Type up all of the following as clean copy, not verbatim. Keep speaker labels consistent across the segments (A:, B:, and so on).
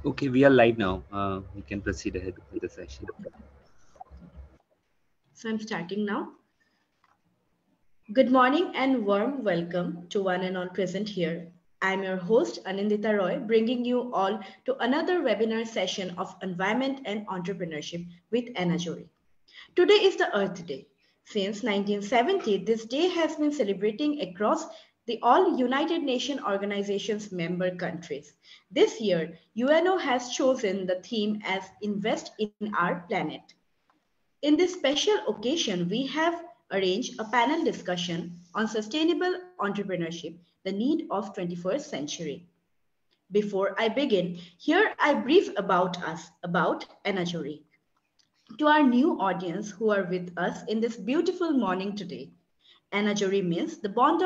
A: Okay, we are live now. We can proceed ahead with the session.
B: So I'm starting now. Good morning and warm welcome to one and all present here. I'm your host Anindita Roy, bringing you all to another webinar session of Environment and Entrepreneurship with Anna Jory. Today is the Earth Day. Since 1970, this day has been celebrating across the all United Nations organizations member countries. This year, UNO has chosen the theme as Invest in Our Planet. In this special occasion, we have arranged a panel discussion on sustainable entrepreneurship, the need of 21st century. Before I begin, here I brief about us, about Anajori. To our new audience who are with us in this beautiful morning today, Anajori means the bond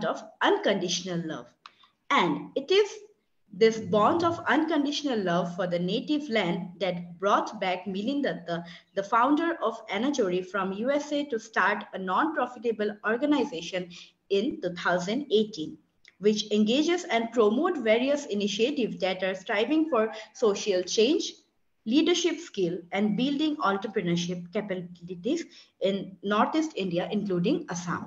B: of unconditional love. And it is this bond of unconditional love for the native land that brought back Milin Datta, the founder of Anajori from USA to start a non-profitable organization in 2018 which engages and promote various initiatives that are striving for social change, leadership skill, and building entrepreneurship capabilities in Northeast India, including Assam.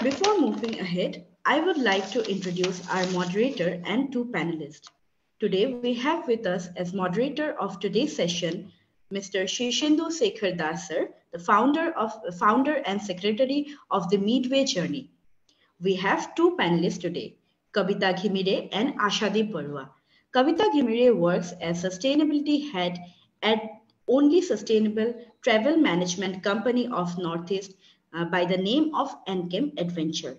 B: Before moving ahead, I would like to introduce our moderator and two panelists. Today, we have with us as moderator of today's session, Mr. Shirshendu Sekhar Dasar, the founder and secretary of the Midway Journey. We have two panelists today, Kabita Ghimire and Ashadeep Baruah. Kabita Ghimire works as sustainability head at Only Sustainable Travel Management Company of Northeast by the name of NCAM Adventure.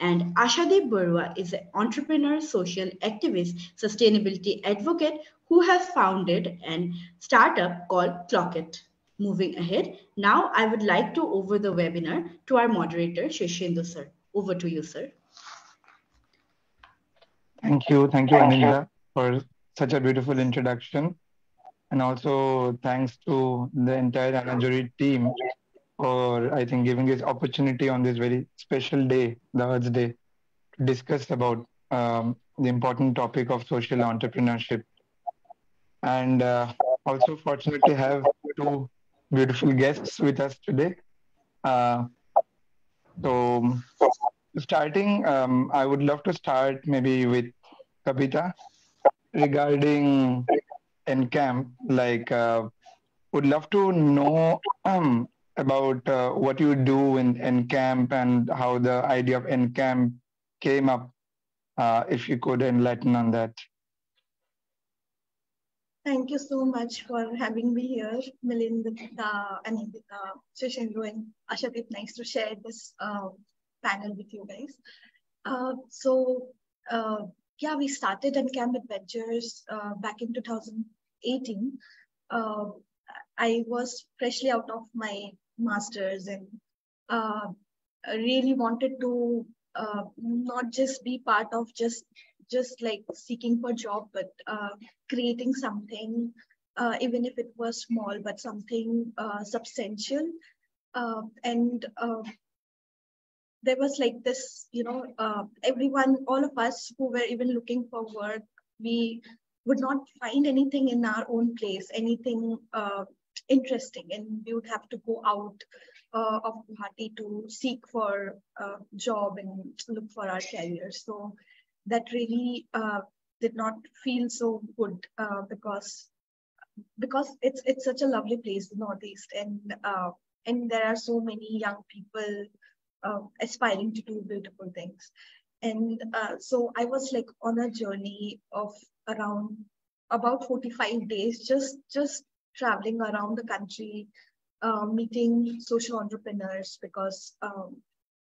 B: And Ashadeep Baruah is an entrepreneur, social activist, sustainability advocate who has founded a startup called Clockit. Moving ahead, now I would like to over the webinar to our moderator, Shirshendu sir. Over to you, sir.
C: Thank you, Anindita, for such a beautiful introduction. And also thanks to the entire Anajuri team for, I think, giving this opportunity on this very special day, the Earth Day, to discuss about the important topic of social entrepreneurship. And also fortunately have two beautiful guests with us today. Uh, so starting, I would love to start maybe with Kabita regarding NCAMP. Would love to know about what you do in NCAMP and how the idea of NCAMP came up. If you could enlighten on that.
D: Thank you so much for having me here, Milinda, Anindita, Shirshendu, and Ashadeep. Nice to share this panel with you guys. Yeah, we started NCAMP Adventures back in 2018. I was freshly out of my master's and I really wanted to not just be part of just like seeking for a job, but creating something, even if it was small, but something substantial. And there was like this, everyone, all of us who were even looking for work, we would not find anything in our own place, anything interesting, and we would have to go out of Guwahati to seek for a job and look for our career. So that really did not feel so good because it's such a lovely place, the Northeast, and there are so many young people aspiring to do beautiful things. And so I was like on a journey of around about 45 days, just traveling around the country, meeting social entrepreneurs, because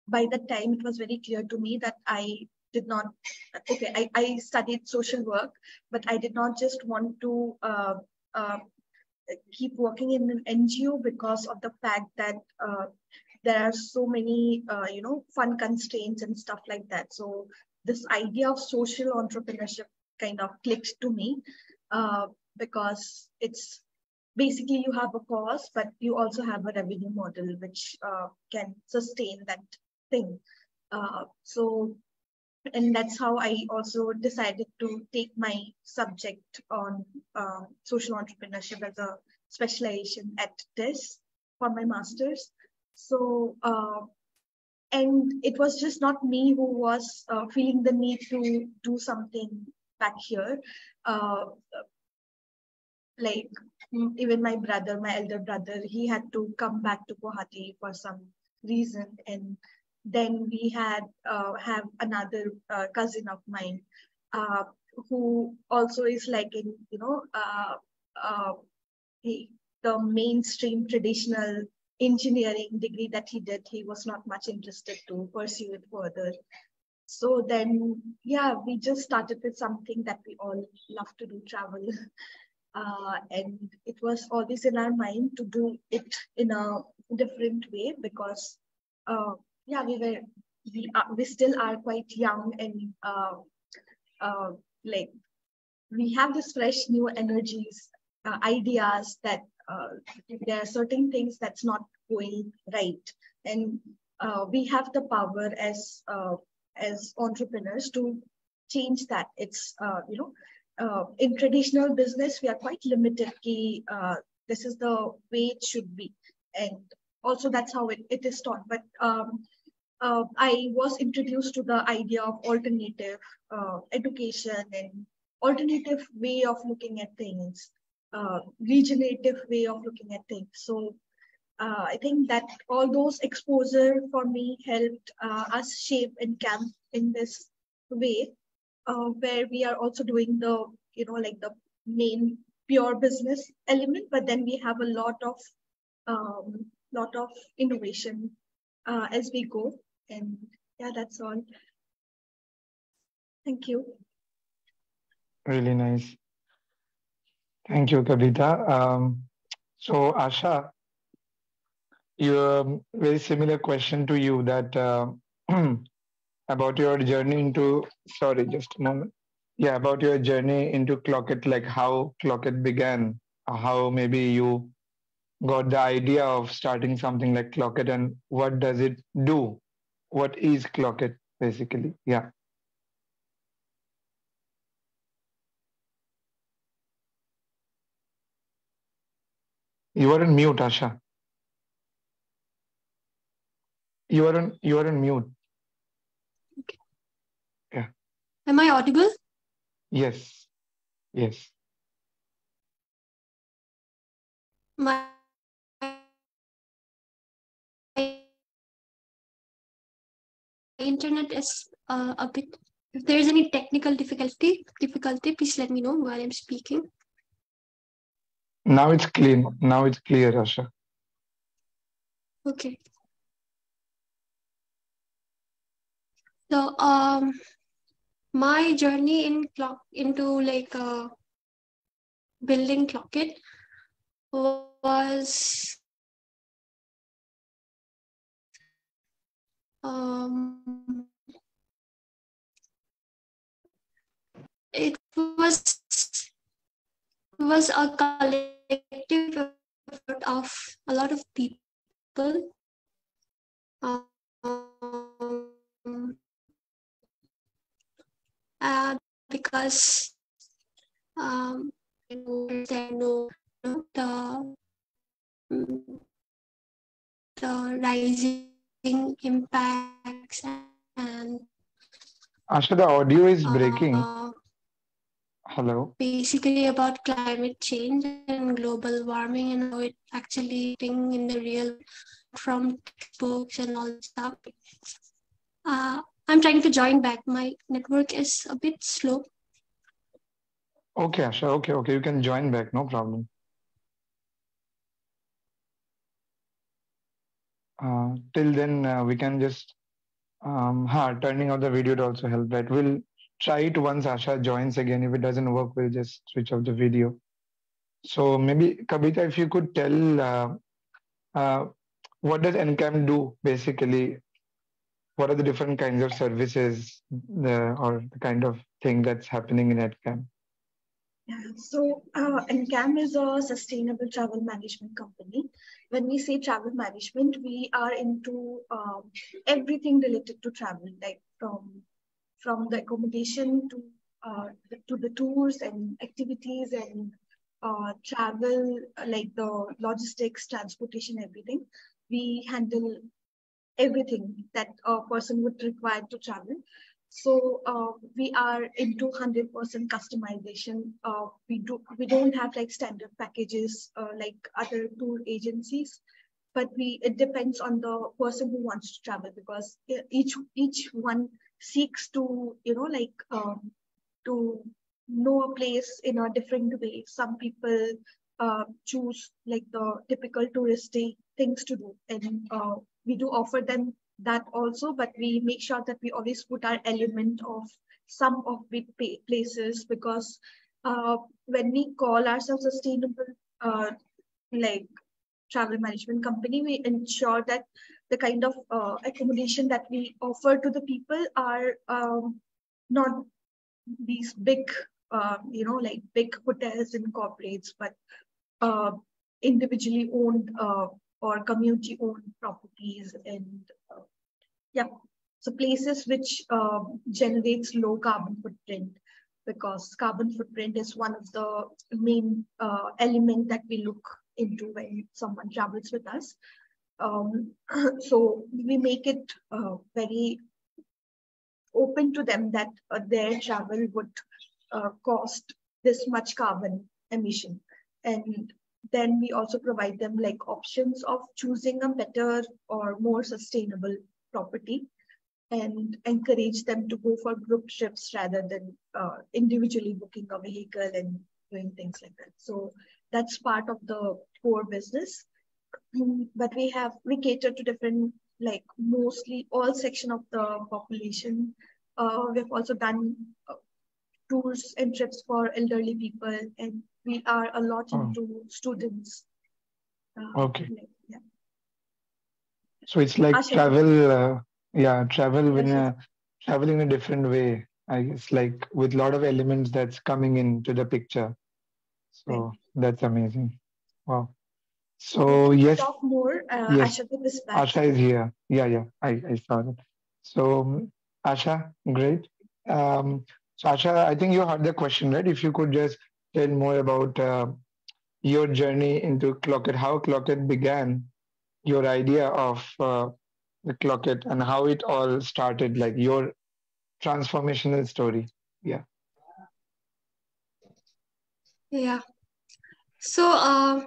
D: by that time it was very clear to me that I did not, I studied social work, but I did not just want to keep working in an NGO because of the fact that there are so many, fun constraints and stuff like that. So this idea of social entrepreneurship kind of clicked to me because it's basically you have a cause, but you also have a revenue model which can sustain that thing. So And that's how I also decided to take my subject on social entrepreneurship as a specialization at TES for my master's. So, and it was just not me who was feeling the need to do something back here. Uh, like even my brother, my elder brother, he had to come back to Guwahati for some reason, and then we had have another cousin of mine uh, who also is like in uh, he, the mainstream traditional engineering degree that he did, he was not much interested to pursue it further. So then, yeah, we just started with something that we all love to do, travel. And it was always in our mind to do it in a different way because, yeah, we still are quite young and uh, like we have this fresh new energies, ideas that there are certain things that's not going right, and we have the power as entrepreneurs to change that. It's in traditional business we are quite limited. This is the way it should be, and also that's how it is taught. But I was introduced to the idea of alternative education and alternative way of looking at things, regenerative way of looking at things. So I think that all those exposure for me helped us shape and camp in this way, where we are also doing the, like the main pure business element, but then we have a lot of innovation as we go. And yeah, that's all. Thank you.
C: Really nice. Thank you, Kabita. So, Asha, very similar question to you that about your journey into, sorry, just a moment. Yeah, about your journey into Clockit, like how Clockit began, how maybe you got the idea of starting something like Clockit and what does it do? What is Clockit basically? Yeah. You are on mute, Asha. You are on mute.
E: Okay.
C: Yeah.
E: Am I audible?
C: Yes. Yes.
E: My internet is a bit. If there is any technical difficulty, please let me know while I'm speaking.
C: Now it's clean. Now it's clear, Asha.
E: Okay. So my journey into like building Clockit was it was a collective effort of a lot of people. Because there no the rising impacts and
C: Asha, the audio is breaking. Hello.
E: Basically about climate change and global warming and how it actually in the real from textbooks and all that stuff. I'm trying to join back. My network is a bit slow.
C: Okay, Asha. Okay. You can join back. No problem. Till then, we can just turning off the video to also help. Right? We'll try it once Asha joins again. If it doesn't work, we'll just switch off the video. So maybe Kabita, if you could tell what does NCAM do basically? What are the different kinds of services or the kind of thing that's happening in NCAM?
D: Yeah, so NCAM is a sustainable travel management company. When we say travel management, we are into everything related to travel, like from from the accommodation to the tours and activities and travel, like the logistics, transportation, everything. We handle everything that a person would require to travel. So we are into 100% customization. We don't have like standard packages like other tour agencies, but it depends on the person who wants to travel, because each one seeks to to know a place in a different way. Some people choose like the typical touristy things to do, and we do offer them that also, but we make sure that we always put our element of some of the places, because when we call ourselves sustainable like travel management company, we ensure that the kind of accommodation that we offer to the people are not these big like big hotels and corporates, but individually owned or community owned properties, and yeah, so places which generates low carbon footprint, because carbon footprint is one of the main element that we look into when someone travels with us. So we make it very open to them that their travel would cost this much carbon emission. And then we also provide them like options of choosing a better or more sustainable property, and encourage them to go for group trips rather than individually booking a vehicle and doing things like that. So that's part of the core business. But we cater to different, like mostly all section of the population. We've also done tours and trips for elderly people, and we are a lot into students.
C: Okay.
D: Yeah.
C: So it's like
D: Ashadeep.
C: travel, travel in a different way. I guess, like with a lot of elements that's coming into the picture. So that's amazing. Wow. So yes,
D: talk more.
C: yes,
D: Ashadeep is back.
C: Asha is here. Yeah, I saw that. So Asha, great. So Asha, I think you heard the question, right? If you could just tell more about your journey into Clockit, how Clockit began, your idea of the Clockit, and how it all started, like your transformational story. Yeah.
E: Yeah. So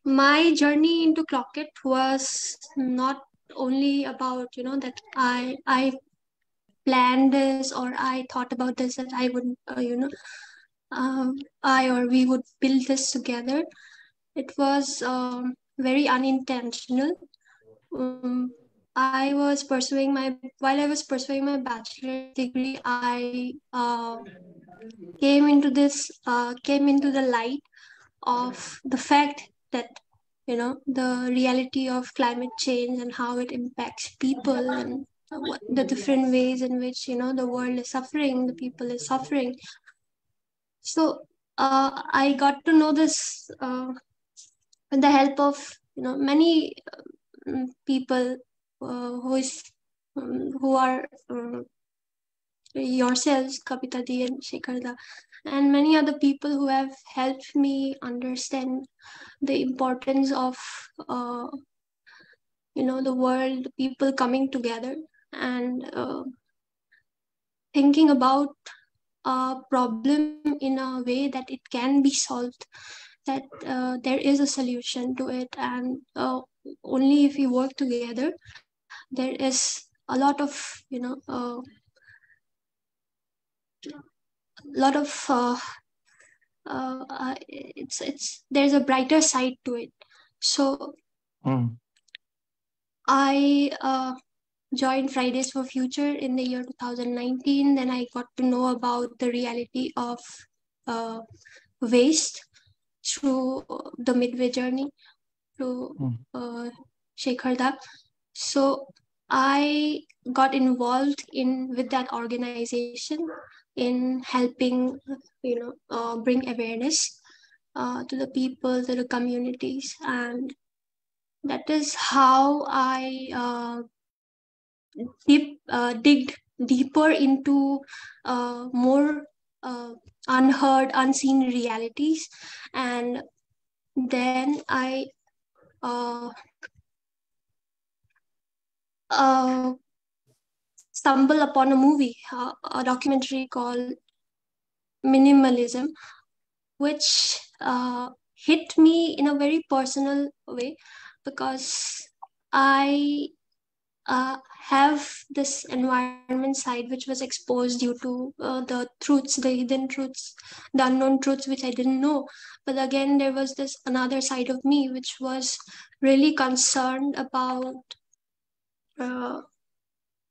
E: my journey into Clockit was not only about, that I planned this, or I thought about this, that I would, I or we would build this together. It was very unintentional. While I was pursuing my bachelor's degree, I came into the light of the fact that, the reality of climate change and how it impacts people, and the different ways in which, the world is suffering, the people is suffering. So I got to know this with the help of, many people who are yourselves, Kabita Di and Sekhar Da, and many other people who have helped me understand the importance of the world, people coming together and thinking about a problem in a way that it can be solved, that there is a solution to it, and only if we work together, there is a lot of, lot of it's there's a brighter side to it. So I joined Fridays for Future in the year 2019. Then I got to know about the reality of waste through the Midway journey to Shekhar Da. So I got involved with that organization in helping, bring awareness to the people, to the communities, and that is how I digged deeper into more unheard, unseen realities. And then I uh, uh, stumble upon a movie, a documentary called Minimalism, which hit me in a very personal way, because I have this environment side which was exposed due to the truths, the hidden truths, the unknown truths which I didn't know. But again, there was this another side of me which was really concerned about uh,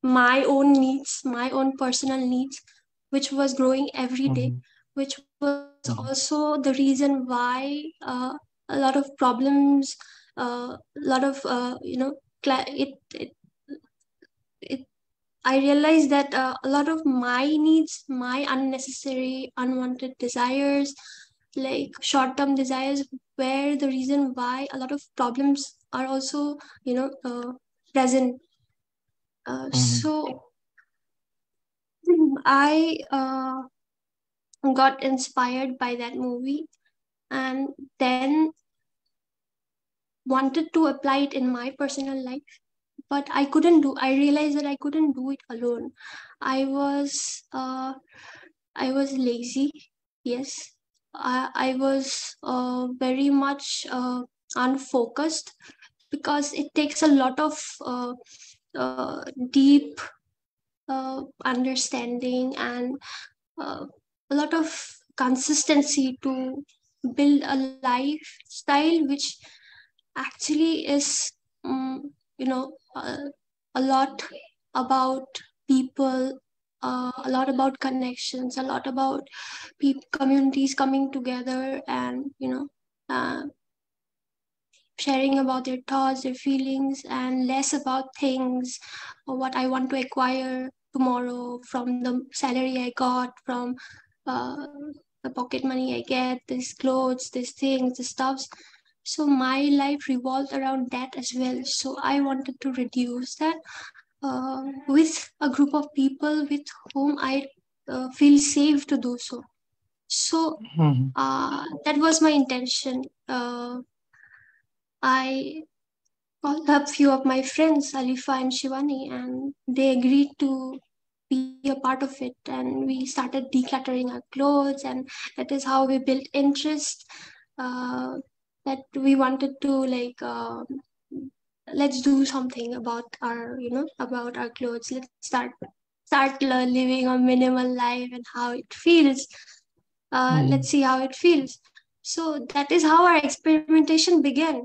E: my own needs, my own personal needs, which was growing every day,
C: Mhm.
E: which was
C: Mhm.
E: also the reason why a lot of problems, a lot of it I realized that a lot of my needs, my unnecessary, unwanted desires, like short-term desires, were the reason why a lot of problems are also, present.
C: Mhm.
E: So I got inspired by that movie, and then wanted to apply it in my personal life, but I realized that I couldn't do it alone. I was I was lazy. Yes, I was very much unfocused, because it takes a lot of deep understanding and uh, a lot of consistency to build a lifestyle which actually is, you know, a lot about people, a lot about connections, a lot about communities coming together, and sharing about their thoughts, their feelings, and less about things or what I want to acquire tomorrow from the salary I got, from uh, the pocket money I get, these clothes, these things, the stuffs. So my life revolved around that as well. So I wanted to reduce that with a group of people with whom I feel safe to do so. So
C: Mhm.
E: that was my intention. I called up few of my friends, Alifa and Shivani, and they agreed to be a part of it. And we started decluttering our clothes, and that is how we built interest. Uh, that we wanted to let's do something about about our clothes. Let's start living a minimal life and how it feels. Let's
C: Mhm.
E: see how it feels. So that is how our experimentation began.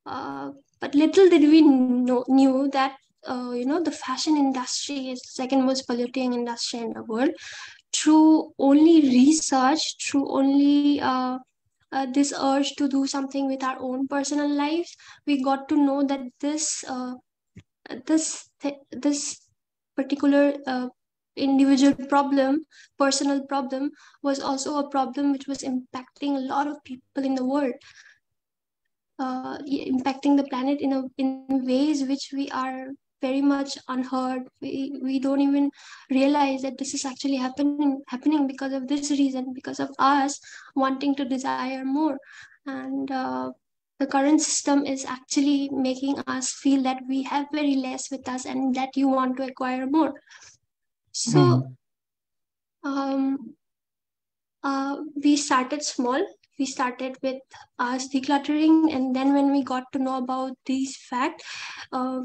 E: uh, but little did we knew that the fashion industry is the second most polluting industry in the world. Through only research, through only this urge to do something with our own personal lives, we got to know that this particular individual problem, personal problem, was also a problem which was impacting a lot of people in the world, impacting the planet in ways which we are very much unheard. We don't even realize that this is actually happening because of this reason, because of us wanting to desire more. And the current system is actually making us feel that we have very less with us and that you want to acquire more. So
C: Mhm.
E: um, we started small. We started with us decluttering, and then when we got to know about these facts,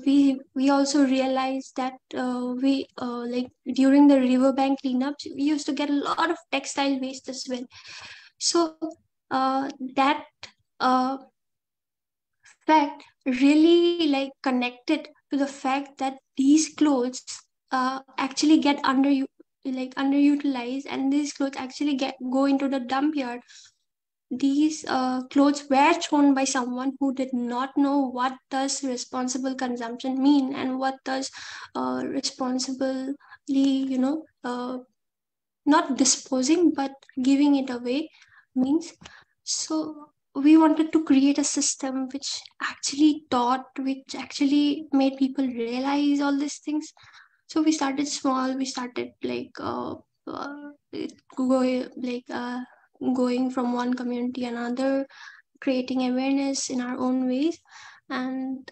E: we also realized that we like during the riverbank cleanups, we used to get a lot of textile waste as well. So that uh, fact really like connected to the fact that these clothes actually get underutilized, and these clothes actually get go into the dump yard. These clothes were thrown by someone who did not know what does responsible consumption mean, and what does responsibly, not disposing but giving it away means. So we wanted to create a system which actually taught, which actually made people realize all these things. So we started small. We started going going from one community another, creating awareness in our own ways. And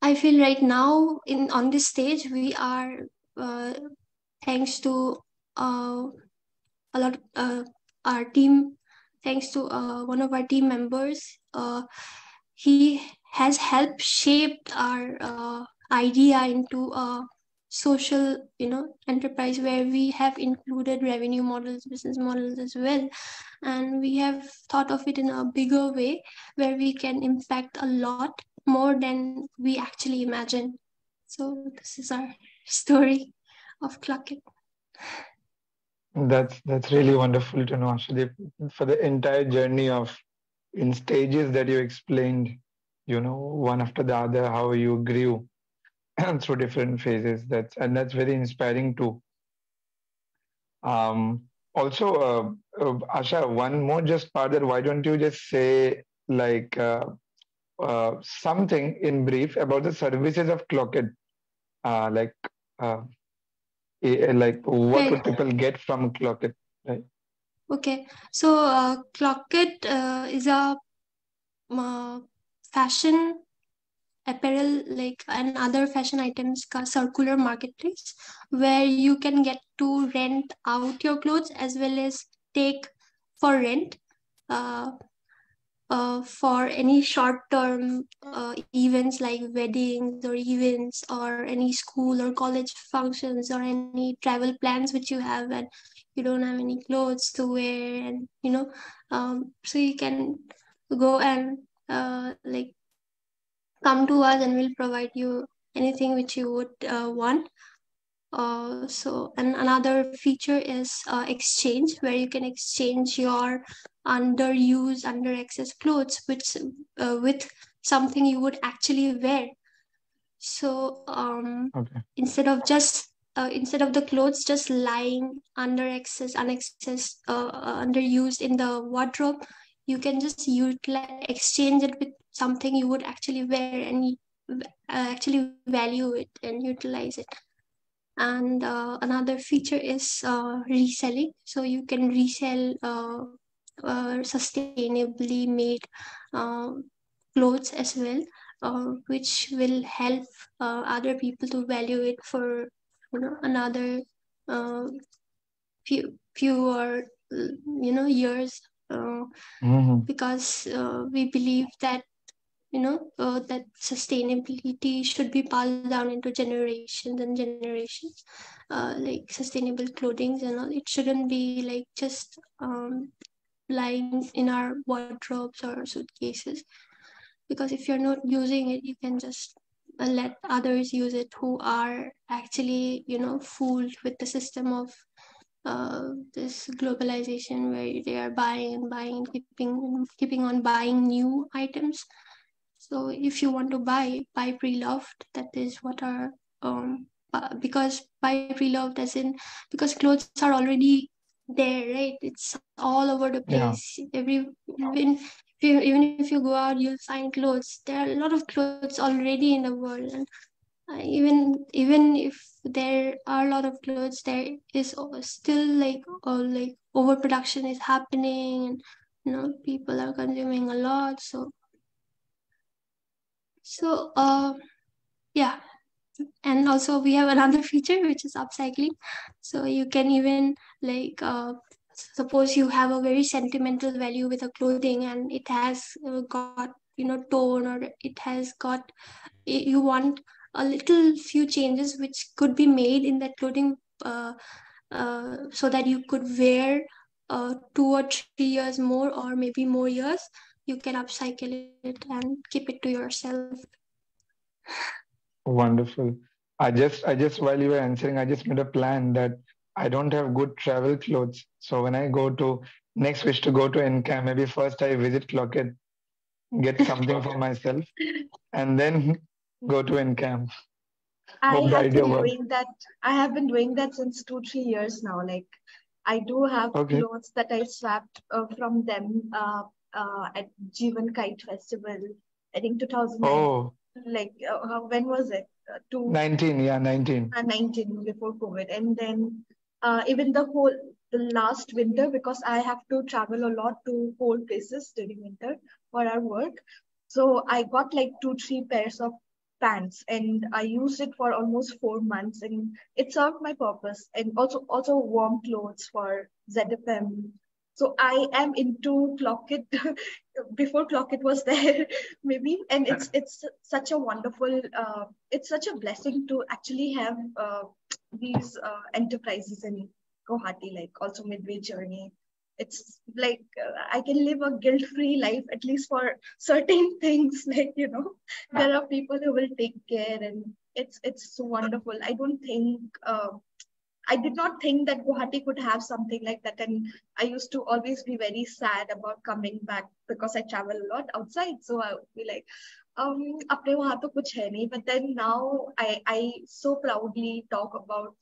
E: I feel right now in on this stage we are, uh, thanks to uh, a lot our team, thanks to one of our team members, he has helped shaped our idea into a social, enterprise, where we have included revenue models, business models as well. And we have thought of it in a bigger way, where we can impact a lot more than we actually imagine. So this is our story of Clock It.
C: That's really wonderful to know, Ashadeep, for the entire journey of in stages that you explained, one after the other, how you grew through different phases. That's very inspiring too. Also, Asha, one more just part that why don't you just say like something in brief about the services of Clocked, like uh, like what
E: Okay.
C: would people get from Clocked, right?
E: Okay. So Clock It is a fashion apparel, like, and other fashion items circular marketplace, where you can get to rent out your clothes as well as take for rent, uh, for any short term events like weddings or events, or any school or college functions, or any travel plans which you have and you don't have any clothes to wear. And so you can go and like come to us, and we'll provide you anything which you would want. And another feature is exchange, where you can exchange your underused, under excess clothes, which with something you would actually wear. So
C: Okay.
E: instead of the clothes just lying underused in the wardrobe, you can just exchange it with something you would actually wear, and actually value it and utilize it. And another feature is reselling. So you can resell sustainably made uh, clothes as well, which will help other people to value it for another uh, fewer years,
C: Hmm.
E: because we believe that that sustainability should be passed down into generations and generations. Like sustainable clothing and all, it shouldn't be like just lying in our wardrobes or suitcases, because if you're not using it, you can just let others use it, who are actually fooled with the system of this globalization, where they are buying and buying and keeping on buying new items. So if you want to buy pre-loved, that is what our because buy pre-loved, as in, because clothes are already there, right? It's all over the
C: Yeah,
E: place. Even if you go out, you'll find clothes. There are a lot of clothes already in the world, and even if there are a lot of clothes, there is still like overproduction is happening, and people are consuming a lot. So yeah. And also we have another feature, which is upcycling. So you can even like suppose you have a very sentimental value with a clothing, and it has got torn, or it has got, you want a little few changes which could be made in that clothing, so that you could wear 2 or 3 years more, or maybe more years. You can upcycle it and keep it to yourself.
C: wonderful. I just while you were answering, I just made a plan that I don't have good travel clothes. So when I go to next wish to go to NCAM, maybe first I visit Clocked, get something for myself, and then go to NCAM.
D: I
C: Hope the
D: have
C: idea
D: been
C: works.
D: doing that. I have been doing that since 2, 3 years now. Like, I do have
C: Okay.
D: clothes that I swapped from them at Jeevan Kite Festival. I think 2009.
C: Oh,
D: Like, when was it? to
C: 19, yeah, 19.
D: 19 before COVID. And then even the last winter, because I have to travel a lot to cold places during winter for our work. So I got like 2, 3 pairs of pants, and I used it for almost 4 months, and it served my purpose. And also warm clothes for ZFM. So I am into Clockit before Clockit was there, maybe. And it's such a wonderful, it's such a blessing to actually have these enterprises in Guwahati, like also Midway Journey. It's like I can live a guilt-free life, at least for certain things. Like, there are people who will take care, and it's so wonderful. I did not think that Guwahati could have something like that. And I used to always be very sad about coming back because I travel a lot outside. So I would be like, apne wahan to kuch hai nahi. But then now I so proudly talk about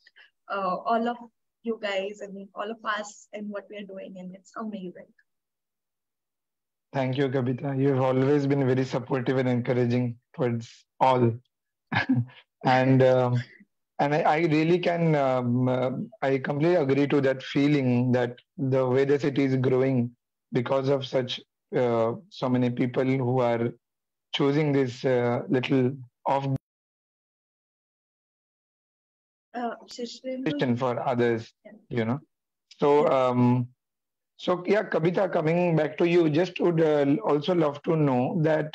D: all of you guys and all of us and what we are doing. And it's amazing.
C: Thank you, Kabita. You've always been very supportive and encouraging towards all. and I really can, I completely agree to that feeling that the way the city is growing because of such so many people who are choosing this little off
D: Shirshendu,
C: for others,
D: yeah.
C: you know. So,
D: Yeah.
C: so yeah, Kabita, coming back to you, just would also love to know that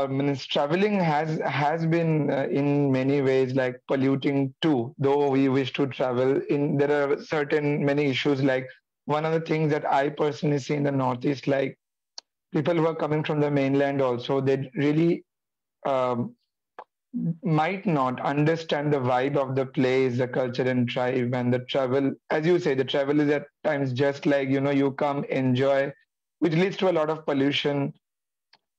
C: means traveling has been in many ways like polluting too. Though we wish to travel, in there are certain many issues. Like one of the things that I personally see in the Northeast, like people who are coming from the mainland, also they really um, might not understand the vibe of the place, the culture and tribe, and the travel. As you say, the travel is at times just like you come enjoy, which leads to a lot of pollution,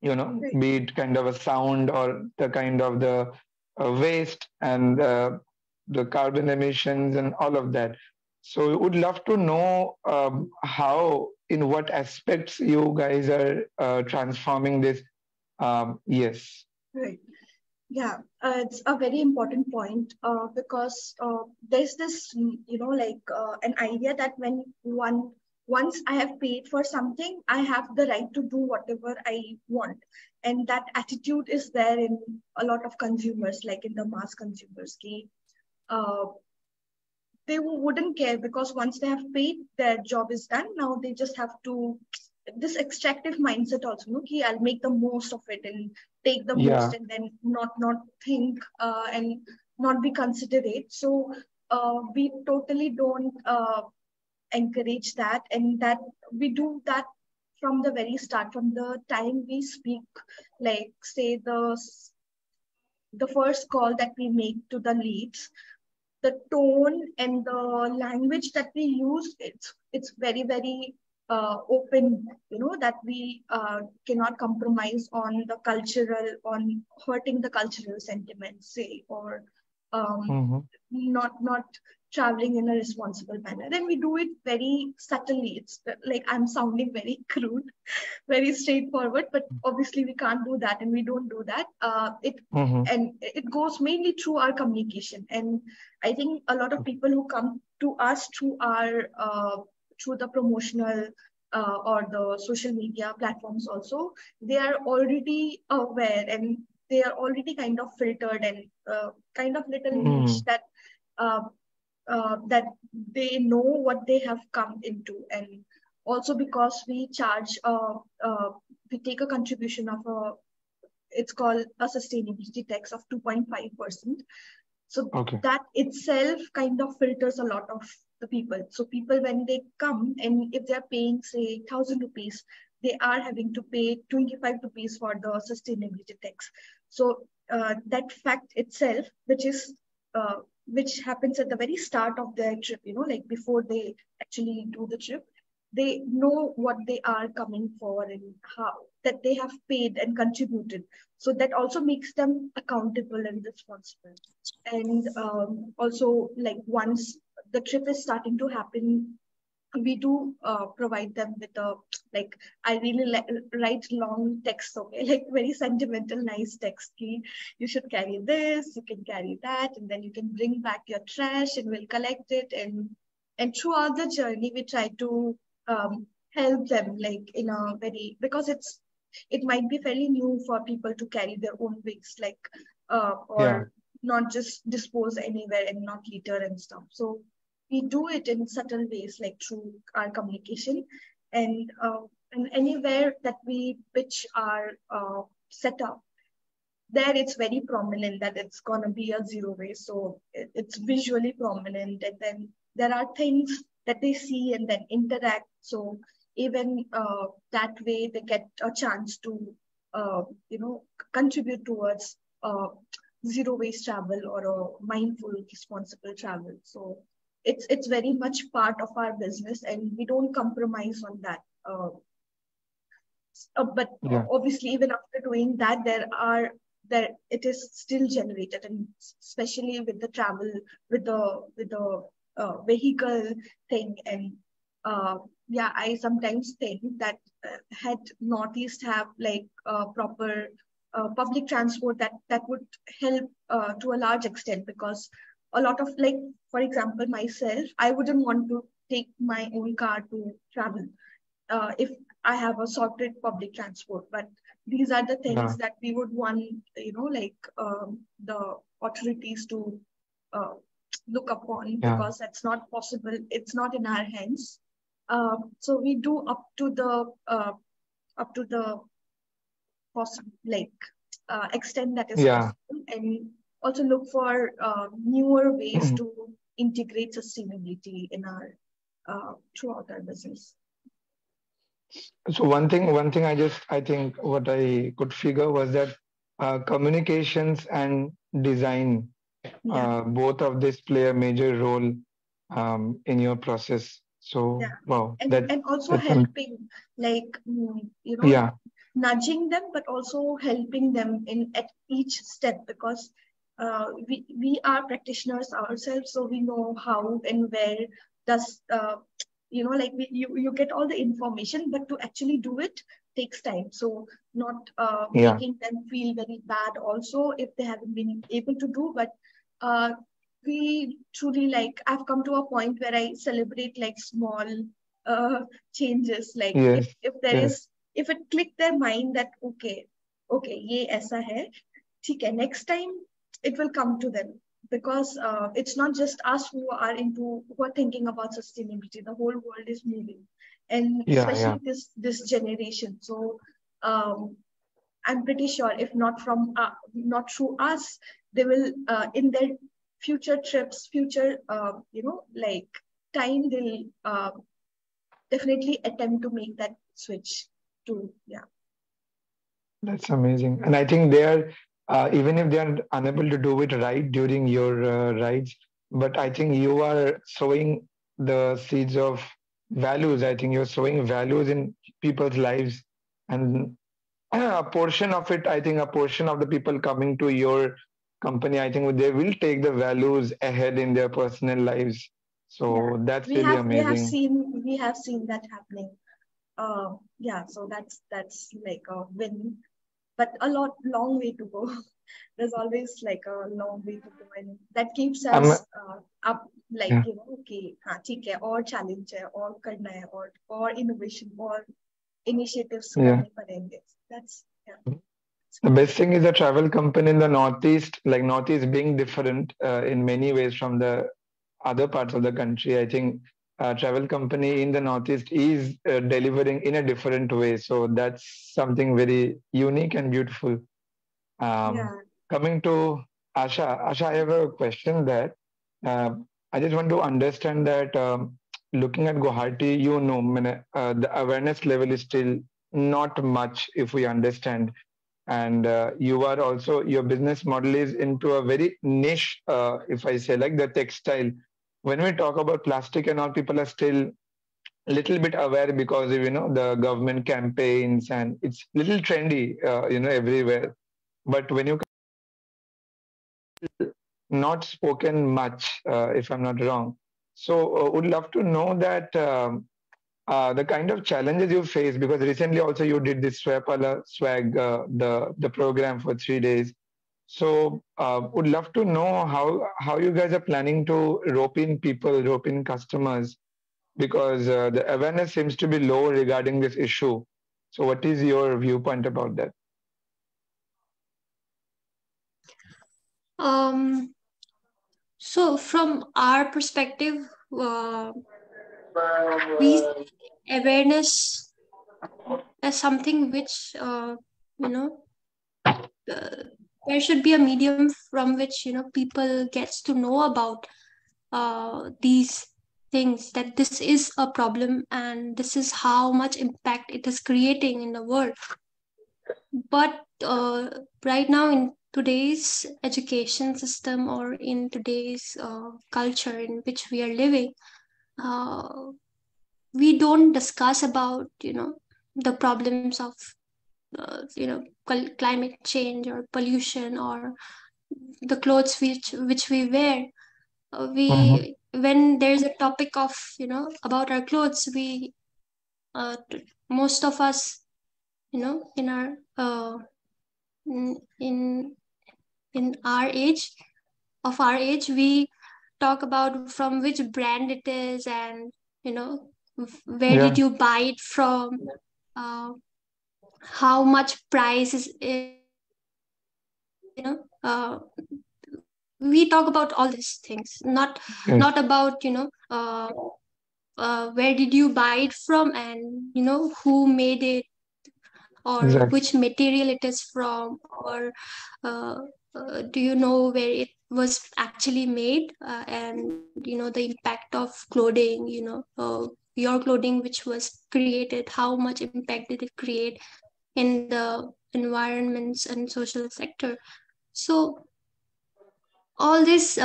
D: Right.
C: be it kind of a sound or the kind of the waste and the carbon emissions and all of that. So would love to know how, in what aspects you guys are transforming this. Yes.
D: Right. Yeah, it's a very important point because there's this, an idea that once I have paid for something, I have the right to do whatever I want. And that attitude is there in a lot of consumers, like in the mass consumers. Uh, they wouldn't care because once they have paid, their job is done. Now they just have to, this extractive mindset also, no, ki I'll make the most of it and take the most,
C: Yeah.
D: and then not think and not be considerate. So we totally don't encourage that, and that we do that from the very start, from the time we speak, like say the first call that we make to the leads, the tone and the language that we use, it's very very open, that we cannot compromise on the cultural, on hurting the cultural sentiments, say, or um,
C: Mm-hmm.
D: not traveling in a responsible manner. And we do it very subtly. It's like I'm sounding very crude, very straightforward, but obviously we can't do that, and we don't do that.
C: Mm-hmm.
D: And it goes mainly through our communication. And I think a lot of people who come to us through our through the promotional or the social media platforms also, they are already aware, and they are already kind of filtered and kind of little niche,
C: Mm-hmm.
D: uh, that they know what they have come into. And also because we charge, we take a contribution of it's called a sustainability tax of 2.5%. So
C: Okay.
D: that itself kind of filters a lot of the people. So people, when they come, and if they're paying, say, 1,000 rupees, they are having to pay 25 rupees for the sustainability tax. So that fact itself, which happens at the very start of their trip, like before they actually do the trip, they know what they are coming for and how that they have paid and contributed. So that also makes them accountable and responsible. And also, like once the trip is starting to happen, we do provide them with a, like, I really write long texts, okay, like very sentimental, nice text. You should carry this, you can carry that, and then you can bring back your trash and we'll collect it. And throughout the journey, we try to help them, like in a very, because it might be fairly new for people to carry their own waste, like
C: Yeah.
D: or not just dispose anywhere and not litter and stuff. So we do it in subtle ways, like through our communication, and anywhere that we pitch our setup, there it's very prominent that it's gonna be a zero waste. So it's visually prominent, and then there are things that they see and then interact. So even that way, they get a chance to contribute towards zero waste travel or a mindful, responsible travel. So it's very much part of our business, and we don't compromise on that. But
C: Yeah.
D: obviously, even after doing that, there it is still generated, and especially with the travel, with the vehicle thing. And yeah, I sometimes think that had Northeast have like proper public transport, that would help to a large extent, because a lot of, like, for example, myself, I wouldn't want to take my own car to travel if I have a sorted public transport. But these are the things
C: Yeah.
D: that we would want, like the authorities to uh, look upon,
C: Yeah.
D: because that's not possible. It's not in our hands. So we do up to the possible, like extent that is
C: Yeah.
D: possible, and also look for newer ways to integrate sustainability in our throughout our business.
C: So one thing I think what I could figure was that communications and design,
D: Yeah.
C: both of this play a major role in your process. So
D: Yeah,
C: wow,
D: and also
C: that's some
D: helping, like
C: yeah,
D: nudging them, but also helping them in at each step, because we are practitioners ourselves, so we know how and where does like you get all the information, but to actually do it takes time. So not
C: yeah,
D: making them feel very bad also if they haven't been able to do, but uh, we truly, like, I've come to a point where I celebrate like small uh, changes. Like if,
C: yes,
D: if there
C: yes,
D: is, if it clicked their mind that okay, ye aisa hai, theek hai, next time it will come to them, because it's not just us who are thinking about sustainability. The whole world is moving, and
C: yeah, yeah.
D: especially this generation. So um, I'm pretty sure if not from not through us, they will in their future trips, future like time, they'll definitely attempt to make that switch to, yeah.
C: That's amazing. And I think they are, even if they are unable to do it right during your rides, but I think you are sowing the seeds of values. I think you're sowing values in people's lives. And a portion of it, I think a portion of the people coming to your company, I think they will take the values ahead in their personal lives.
D: Yeah,
C: So that's
D: we
C: really
D: have we have
C: amazing.
D: seen we have seen that happening. Yeah, so that's like a win, but a long way to go. There's always like a long way to go, and that keeps
C: I'm,
D: us up. Like,
C: yeah,
D: okay, हाँ ठीक है, और challenge है, और करना है, और innovation, और initiatives
C: yeah.
D: करने पड़ेंगे. That's, yeah.
C: The best thing is a travel company in the Northeast, like Northeast being different in many ways from the other parts of the country. I think travel company in the Northeast is delivering in a different way. So that's something very unique and beautiful. Um,
D: Yeah.
C: coming to Asha, I have a question that uh, I just want to understand that looking at Guwahati, the awareness level is still not much if we understand. And you are also, your business model is into a very niche, if I say, like the textile. When we talk about plastic and all, people are still a little bit aware because of, the government campaigns and it's little trendy, everywhere. But when you not spoken much, if I'm not wrong. So would love to know that the kind of challenges you face, because recently also you did this swag, the program for 3 days. So would love to know how you guys are planning to rope in people, rope in customers, because the awareness seems to be low regarding this issue. So what is your viewpoint about that?
E: Um, so from our perspective, we awareness as something which you know uh, there should be a medium from which people gets to know about these things, that this is a problem and this is how much impact it is creating in the world. But right now in today's education system, or in today's culture in which we are living, uh, we don't discuss about the problems of climate change or pollution or the clothes which we wear.
C: Mm-hmm.
E: We When there's a topic of about our clothes, we most of us in our in in our age our age, we talk about from which brand it is, and you know where did
C: Yeah,
E: you buy it from, uh, how much price is it, we talk about all these things,
C: yes,
E: not about where did you buy it from, and who made it, or
C: exactly.
E: which material it is from, or uh, do you know where it was actually made, and the impact of clothing, your clothing which was created, how much impact did it create in the environments and social sector. So all these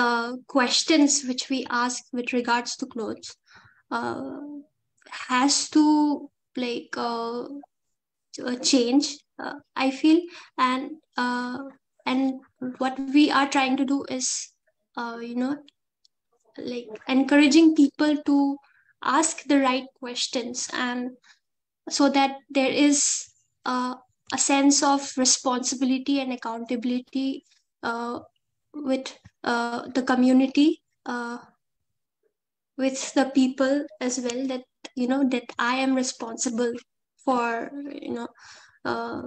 E: questions which we ask with regards to clothes uh, has to like change, I feel. And uh, and what we are trying to do is like encouraging people to ask the right questions, and so that there is a sense of responsibility and accountability uh, with the community, with the people as well, that that I am responsible for uh,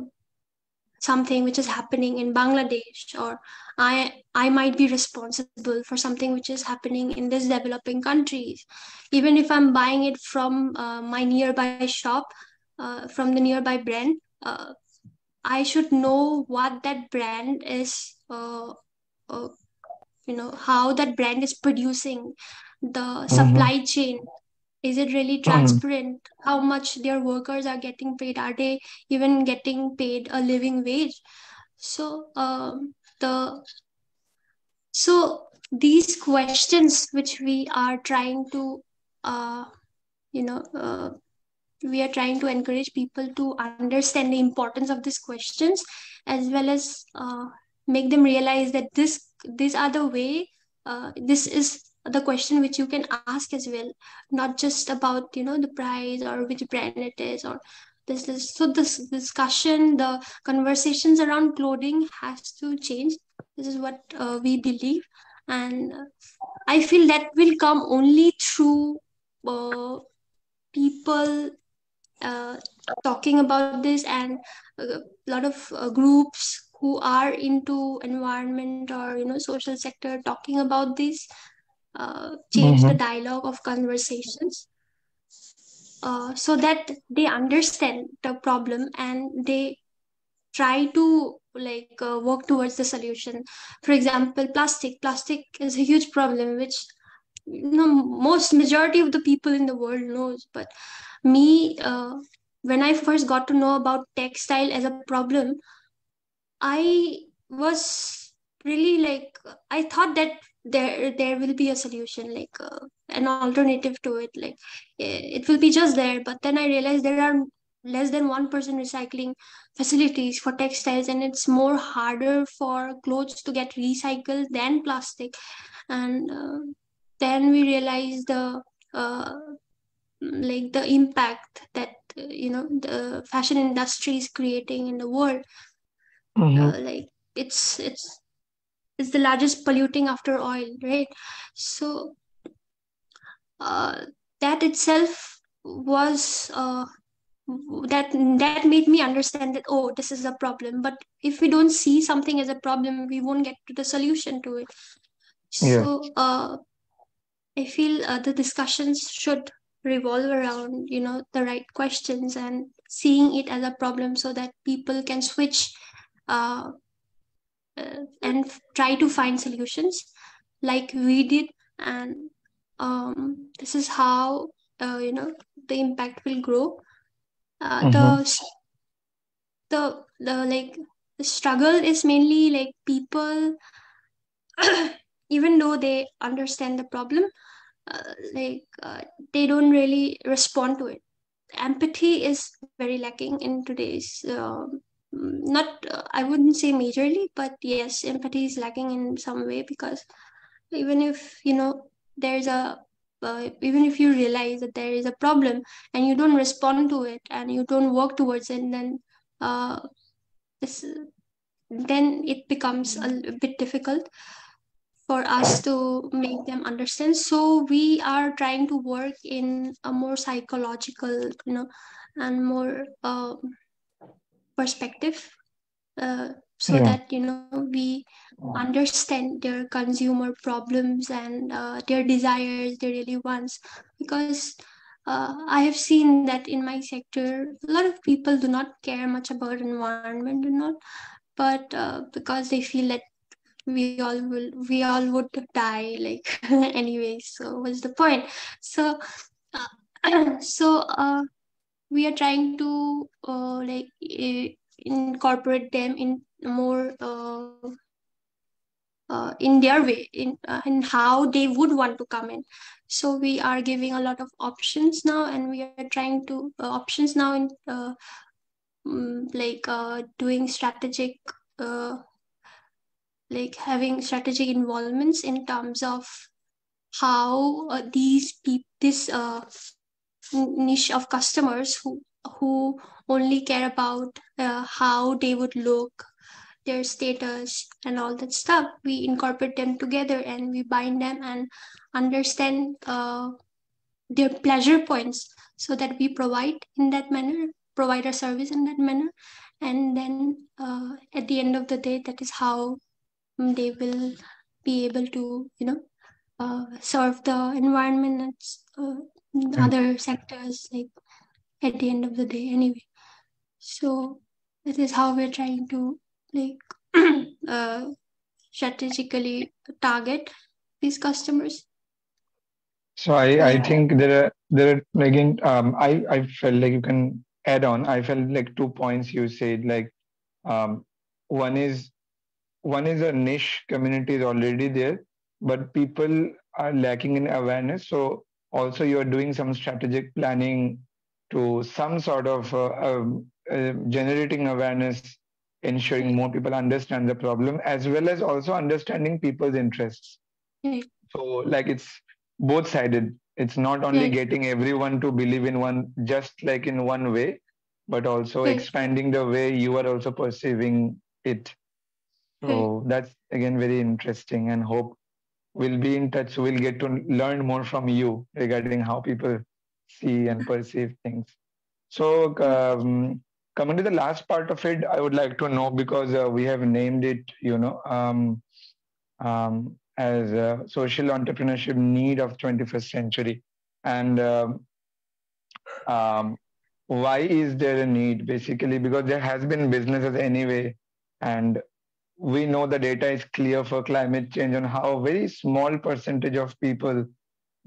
E: something which is happening in Bangladesh, or I might be responsible for something which is happening in this developing countries. Even if I'm buying it from my nearby shop, from the nearby brand, I should know what that brand is, uh, how that brand is producing, the
C: Mm-hmm.
E: supply chain. Is it really transparent? How much their workers are getting paid? Are they even getting paid a living wage? So the so these questions which we are trying to uh, you know uh, we are trying to encourage people to understand the importance of these questions, as well as make them realize that these are the way, this is the question which you can ask as well, not just about the price or which brand it is, or this discussion, the conversations around clothing has to change. This is what we believe. And I feel that will come only through uh, people uh, talking about this, and a lot of groups who are into environment or social sector talking about this, change the
C: Mm-hmm.
E: dialogue of conversations, so that they understand the problem and they try to like work towards the solution. For example, plastic is a huge problem which most majority of the people in the world knows. But me, when I first got to know about textile as a problem, I was really like, I thought that there will be a solution, like an alternative to it, like it will be just there. But then I realized there are less than 1% recycling facilities for textiles, and it's more harder for clothes to get recycled than plastic. And then we realized the uh, like the impact that the fashion industry is creating in the world. Like it's the largest polluting after oil, right? So uh, that itself was that made me understand that, oh, this is a problem. But if we don't see something as a problem, we won't get to the solution to it.
C: Yeah.
E: So I feel the discussions should revolve around, the right questions and seeing it as a problem so that people can switch uh, and try to find solutions like we did. And this is how, the impact will grow. Uh,
C: Mm-hmm.
E: the the like the struggle is mainly like people, even though they understand the problem, they don't really respond to it. Empathy is very lacking in today's not I wouldn't say majorly, but yes, empathy is lacking in some way, because even if there's a even if you realize that there is a problem and you don't respond to it and you don't work towards it, then uh, this then it becomes a bit difficult for us to make them understand. So we are trying to work in a more psychological, and more perspective, so
C: Yeah.
E: that we understand their consumer problems and their desires, their really wants. Because I have seen that in my sector, a lot of people do not care much about environment and all, but because they feel that we all would die like anyway, so what's the point? So so we are trying to incorporate them in more in their way, in how they would want to come in. So we are giving a lot of options now, and we are trying to options now in doing strategic, uh, like having strategic involvements in terms of how this niche of customers who only care about how they would look, their status and all that stuff, we incorporate them together and we bind them and understand their pleasure points, so that we provide a service in that manner. And then at the end of the day, that is how they will be able to serve the environment and
C: Mm.
E: other sectors, like at the end of the day anyway. So that is how we're trying to like uh, strategically target these customers.
C: So I
E: Yeah.
C: think there are again I felt like you can add on. I felt like 2 points you said, like um, one is one is a niche community is already there, but people are lacking in awareness. So also you are doing some strategic planning to some sort of generating awareness, ensuring
E: Right.
C: more people understand the problem, as well as also understanding people's interests.
E: Right.
C: So like it's both sided. It's not only
E: Right.
C: getting everyone to believe in one, just like in one way, but also
E: Right.
C: expanding the way you are also perceiving it.
E: Right.
C: So that's again very interesting, and hope we'll be in touch. We'll get to learn more from you regarding how people see and perceive things. So coming to the last part of it, I would like to know, because we have named it, as social entrepreneurship need of 21st century. And um, why is there a need? Basically, because there has been businesses anyway, and we know the data is clear for climate change on how a very small percentage of people,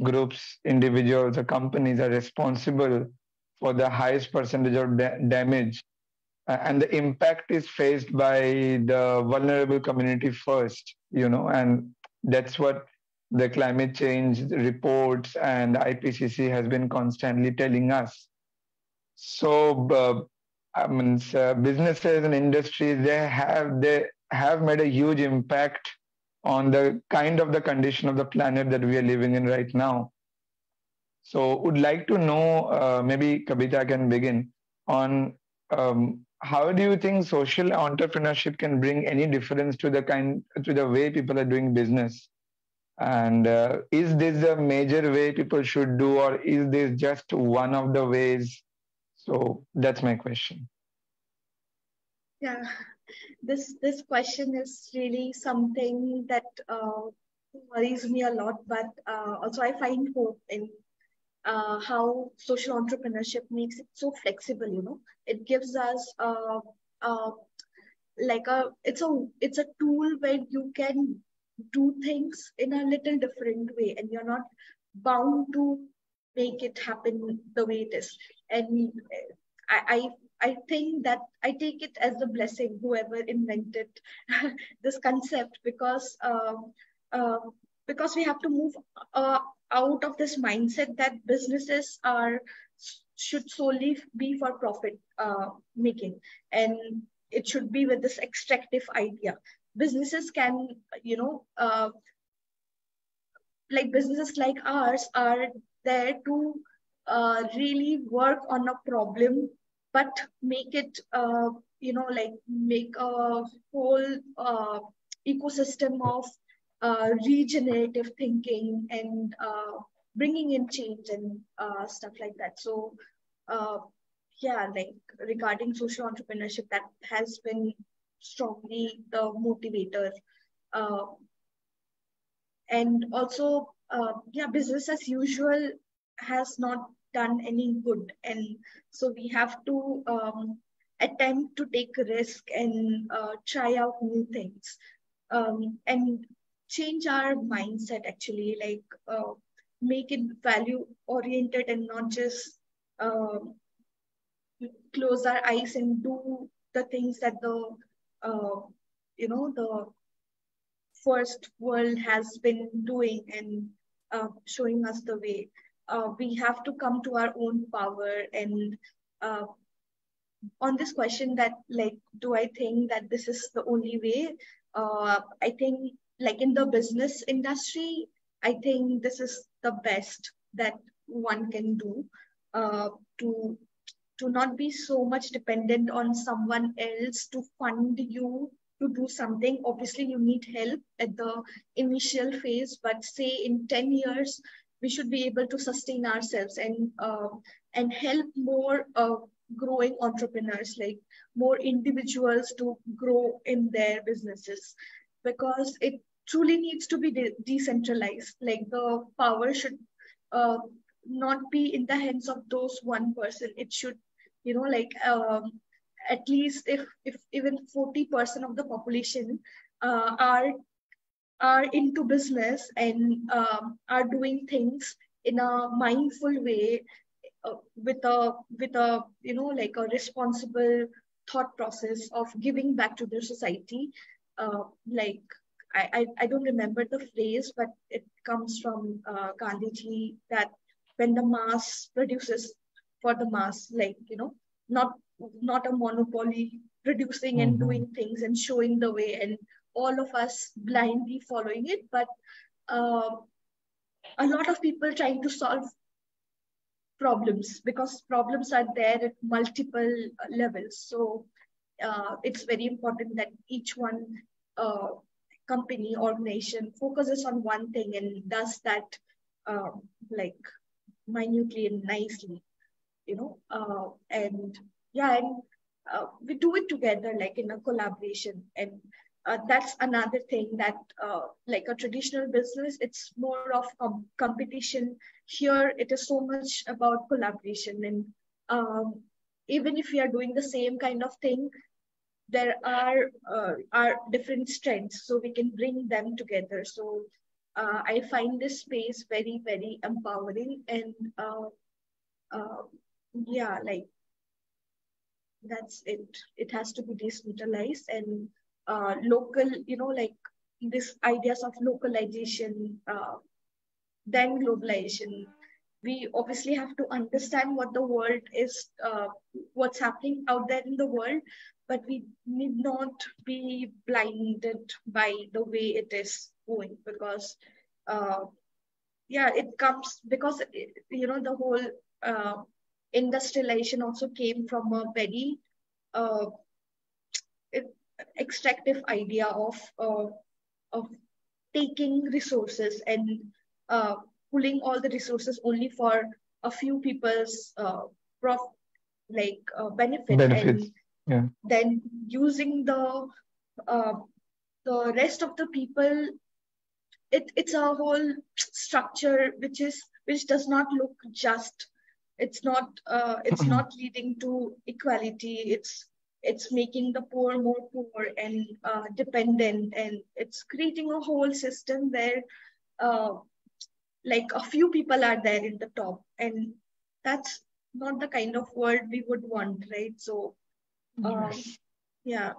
C: groups, individuals, or companies are responsible for the highest percentage of damage. And the impact is faced by the vulnerable community first, and that's what the climate change reports and IPCC has been constantly telling us. So, businesses and industries, they have made a huge impact on the kind of the condition of the planet that we are living in right now. So would like to know, maybe Kabita can begin on how do you think social entrepreneurship can bring any difference to the way people are doing business? And is this the major way people should do, or is this just one of the ways? So that's my question.
D: Yeah, this question is really something that worries me a lot, but also I find hope in how social entrepreneurship makes it so flexible. It gives us uh, like it's a tool where you can do things in a little different way, and you're not bound to make it happen the way it is. And I I think that I take it as a blessing, whoever invented this concept, uh, because we have to move uh, out of this mindset that businesses are should solely be for profit making, and it should be with this extractive idea. Businesses can, you know, uh, like businesses like ours are there to really work on a problem, but make it, like make a whole ecosystem of regenerative thinking and bringing in change and stuff like that. So, uh, yeah, like regarding social entrepreneurship, that has been strongly the motivator. Uh, and also, yeah, business as usual has not done any good, and so we have to attempt to take a risk and try out new things, and change our mindset, actually, like make it value oriented and not just close our eyes and do the things that uh, the first world has been doing and showing us the way. We have to come to our own power. And uh, on this question that, like, do I think that this is the only way? I think, like, in the business industry, I think this is the best that one can do, uh, to not be so much dependent on someone else to fund you to do something. Obviously, you need help at the initial phase, but say in 10 years, we should be able to sustain ourselves and help more growing entrepreneurs, like more individuals to grow in their businesses, because it truly needs to be decentralized. Like the power should uh, not be in the hands of those one person. It should, like, at least if even 40% of the population are into business and are doing things in a mindful way, with a like a responsible thought process of giving back to their society. Like, I don't remember the phrase, but it comes from Gandhiji, that when the mass produces for the mass, like, not not a monopoly producing and
C: Mm-hmm.
D: doing things and showing the way, and all of us blindly following it, but uh, a lot of people trying to solve problems, because problems are there at multiple levels. So it's very important that each one uh, company, organization focuses on one thing and does that, uh, like, minutely and nicely, and yeah, and we do it together, like in a collaboration. And that's another thing that, like a traditional business, it's more of competition. Here it is so much about collaboration. And even if we are doing the same kind of thing, there are different strengths, so we can bring them together. So I find this space very, very empowering. And uh, yeah, like, that's it. It has to be decentralized and local, like this ideas of localization, then globalization. We obviously have to understand what the world is, what's happening out there in the world, but we need not be blinded by the way it is going, because uh, yeah, it comes because, the whole industrialization also came from a very uh, extractive idea of taking resources and uh, pulling all the resources only for a few people's benefit, and
C: Benefits. Yeah.
D: then using uh, the rest of the people. It's a whole structure which does not look just. It's not leading to equality. It's making the poor more poor and dependent, and it's creating a whole system where uh, like a few people are there in the top, and that's not the kind of world we would want, right? So
C: Yes.
D: yeah,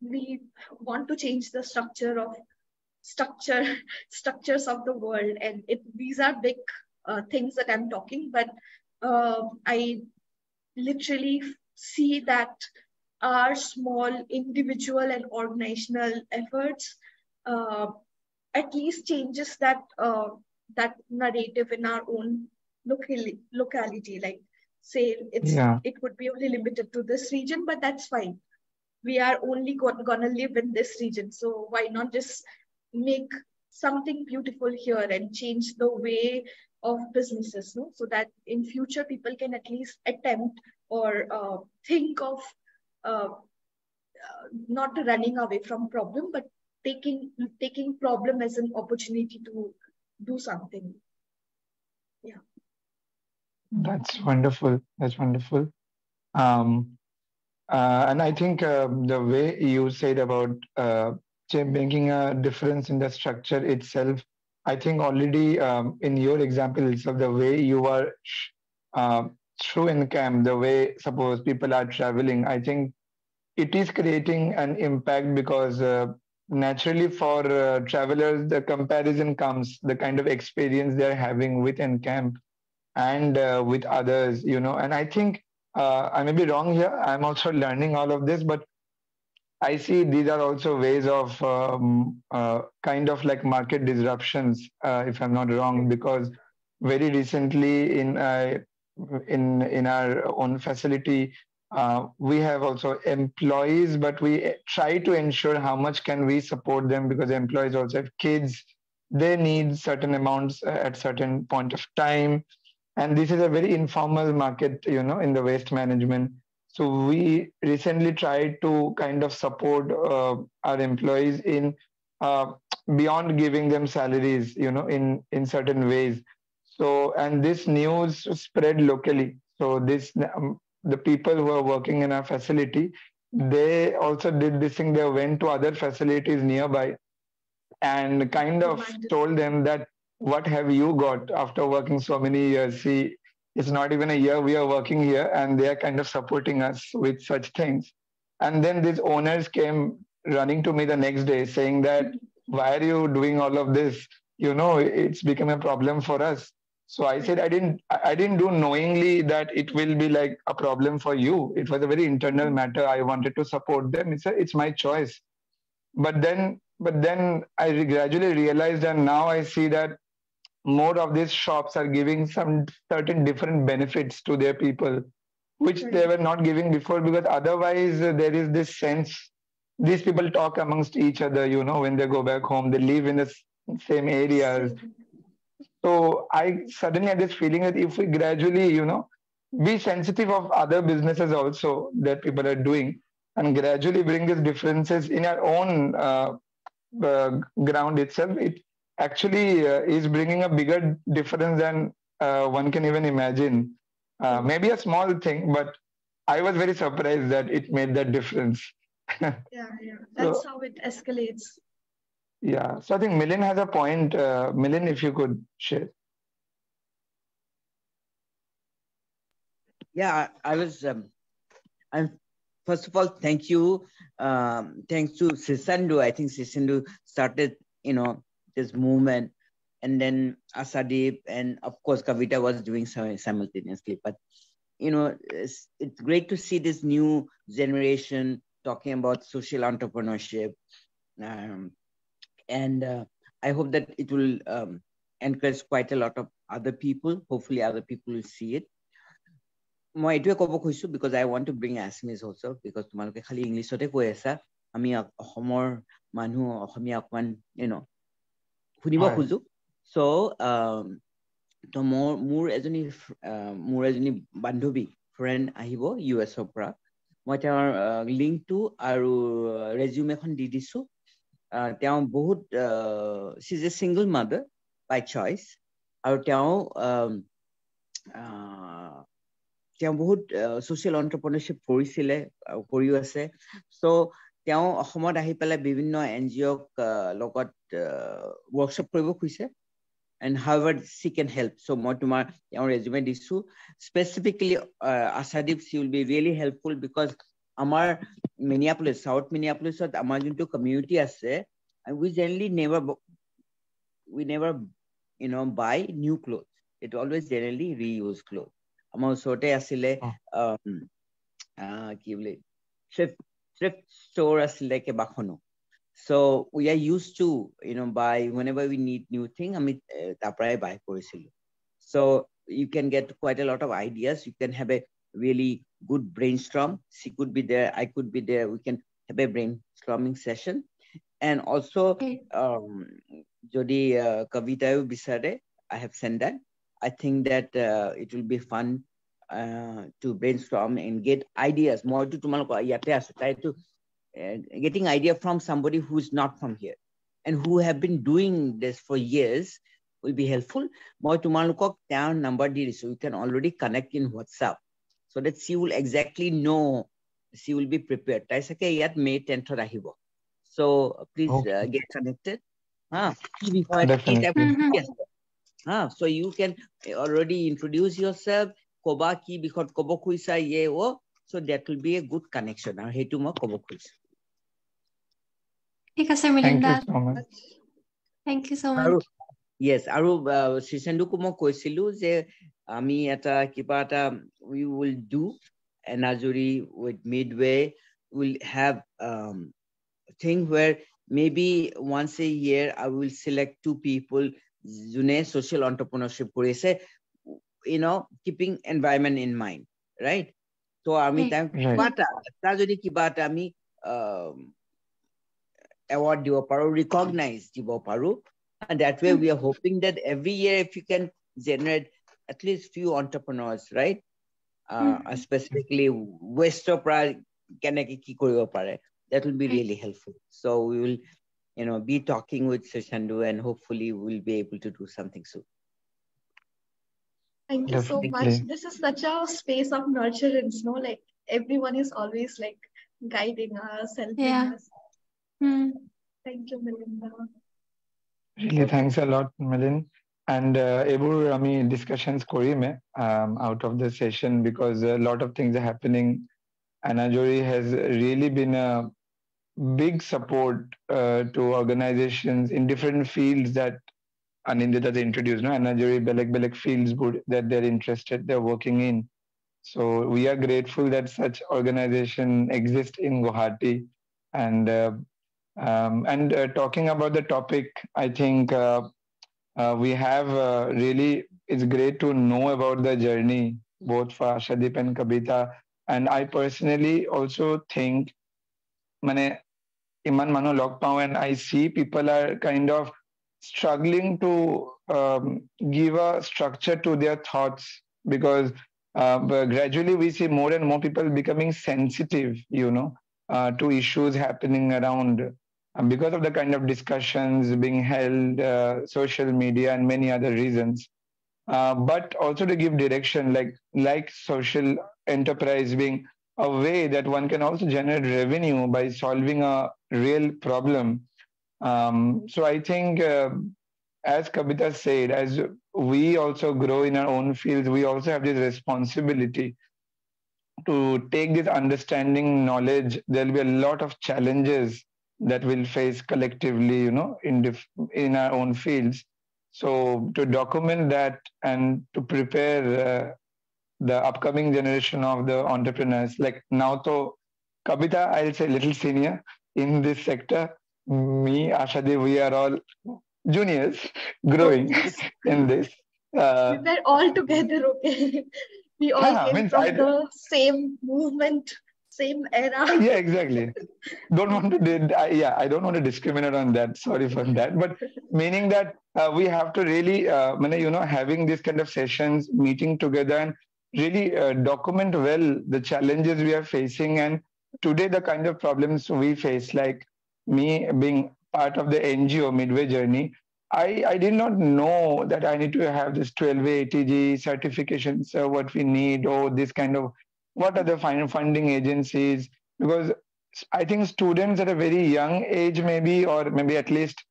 D: we want to change the structure structures of the world, and these are big things that I'm talking, but I literally see that our small individual and organizational efforts uh, at least changes that narrative in our own locality. Like, say
C: Yeah.
D: it would be only limited to this region, but that's fine. We are only gonna live in this region, so why not just make something beautiful here and change the way of businesses, no? So that in future people can at least attempt or think of uh, not running away from problem, but taking problem as an opportunity to do something. Yeah.
C: That's wonderful. That's wonderful. Um, and I think the way you said about making a difference in the structure itself, I think already in your example itself, the way you are uh, through in camp, the way suppose people are traveling, I think it is creating an impact because naturally for travelers, the comparison comes, the kind of experience they're having with camp and with others, and I think I may be wrong here. I'm also learning all of this, but I see these are also ways of kind of like market disruptions, if I'm not wrong, because very recently in our own facility, we have also employees, but we try to ensure how much can we support them because employees also have kids. They need certain amounts at certain point of time, and this is a very informal market, in the waste management. So we recently tried to kind of support our employees in uh, beyond giving them salaries, in certain ways. So, and this news spread locally. So the people who are working in our facility, they also did this thing. They went to other facilities nearby and kind of told them that what have you got after working so many years? See, it's not even a year we are working here, and they are kind of supporting us with such things. And then these owners came running to me the next day saying that, why are you doing all of this? It's become a problem for us. So I said, I didn't do knowingly that it will be like a problem for you. It was a very internal matter. I wanted to support them. It's my choice. But then I gradually realized, and now I see that more of these shops are giving some certain different benefits to their people, which they were not giving before, because otherwise there is this sense these people talk amongst each other, when they go back home, they live in the same areas. So I suddenly had this feeling that if we gradually, be sensitive of other businesses also that people are doing and gradually bring these differences in our own ground itself, it actually is bringing a bigger difference than one can even imagine. Maybe a small thing, but I was very surprised that it made that difference.
D: Yeah, yeah. That's how it escalates.
C: Yeah. So I think Milind has a point. Milind, if you could share.
F: Yeah, I'm first of all, thank you. Thanks to Shirshendu. I think Shirshendu started, this movement, and then Ashadeep, and of course Kabita was doing simultaneously. But it's great to see this new generation talking about social entrepreneurship, and I hope that it will encourage quite a lot of other people. Hopefully other people will see it. মই এইটোৱে ক'ব খুজিছো because I want to bring Assamese also because তোমালোকে খালি ইংলিছতে কৈ আছা আমি অসমৰ মানুহ অসমীয়া অকমান শুনিব খুজো so তো মোৰ এজনী বান্ধৱী ফ্ৰেণ্ড আহিব US ৰ পৰা মই তেওঁৰ লিংকটো আৰু ৰেজিউমেখন দি দিছো তেওঁ বহুত she is a single mother by choice আৰু তেওঁ বহুত social entrepreneurship কৰিও আছে so তেওঁ অসমত আহি পেলাই বিভিন্ন NGO লগত workshop কৰিব খুজিছে and however she can help so মই তোমাৰ তেওঁৰ resume দিছো specifically Ashadeep she will be really helpful because আমাৰ Minneapolis South Minneapolis আমাৰ যোনটো community আছে and we generally never buy new clothes it always generally reuse clothes আমাৰ ওচৰতে আছিলে কি বুলি thrift store আছিলে কেবাখনো so we are used to buy whenever we need new thing আমি তাৰ পৰাই buy কৰিছিলো so you can get quite a lot of ideas you can have a really good brainstorm she could be there I could be there we can have a brainstorming session and also jodi Kabita bisare I have sent that I think that it will be fun to brainstorm and get ideas more to tumaloko yate asu try to getting idea from somebody who is not from here and who have been doing this for years will be helpful moi tumaloko down number di so you can already connect in WhatsApp so that she will exactly know she will be prepared tai sake yat May 10th ahibo so please get connected
C: Definitely.
F: So you can already introduce yourself koba ki bikhot kobo khuisa ye o so that will be a good connection aru hetu mo kobo khuisa
E: ঠিক আছে মিলিন্দা
C: Thank you so much.
E: Thank you so much
F: yes aru Shirshendu ko mo koisilu je ami eta kiba eta we will do Enajuri with Midway will have thing where maybe once a year I will select 2 people june social entrepreneurship korise keeping environment in mind right so ami ta jodi kiba eta ami award dibo paru recognize dibo paru and that way we are hoping that every year if you can generate at least few entrepreneurs right specifically west of keneki ki koribo pare that will be really helpful so we will be talking with Shirshendu and hopefully we'll be able to do something soon
D: Thank you so much. This is such a space of nurturance, no? Like everyone is always like guiding us, helping us. Thank you, Melinda.
C: Really, thanks a lot, Melin. And ebur ami discussions korime out of the session because a lot of things are happening. Anajori has really been a big support to organizations in different fields that Anindita introduced. No, Anajori belek fields that they're interested, they're working in. So we are grateful that such organization exists in Guwahati. And talking about the topic, I think we have really, it's great to know about the journey, both for Ashadeep and Kabita. And I personally also think, iman manu log pao and I see people are kind of struggling to give a structure to their thoughts because but gradually we see more and more people becoming sensitive, to issues happening around because of the kind of discussions being held, social media and many other reasons. But also to give direction, like social enterprise being a way that one can also generate revenue by solving a real problem. So I think, as Kabita said, as we also grow in our own fields, we also have this responsibility to take this understanding knowledge. There'll be a lot of challenges that we'll face collectively, in our own fields. So to document that and to prepare the upcoming generation of the entrepreneurs, like now to Kabita, I'll say little senior in this sector. Me, Ashadeep, we are all juniors growing in this.
D: We were all together, okay? We all came
C: Means
D: from the same movement, same era.
C: yeah, exactly. Don't want to I don't want to discriminate on that. Sorry for that, but meaning that we have to really having these kind of sessions, meeting together, and really document well the challenges we are facing, and today the kind of problems we face. Like me being part of the NGO Midway Journey, I did not know that I need to have this 12A ATG certifications, what we need, or this kind of what are the funding agencies, because I think students at a very young age, maybe, or maybe at least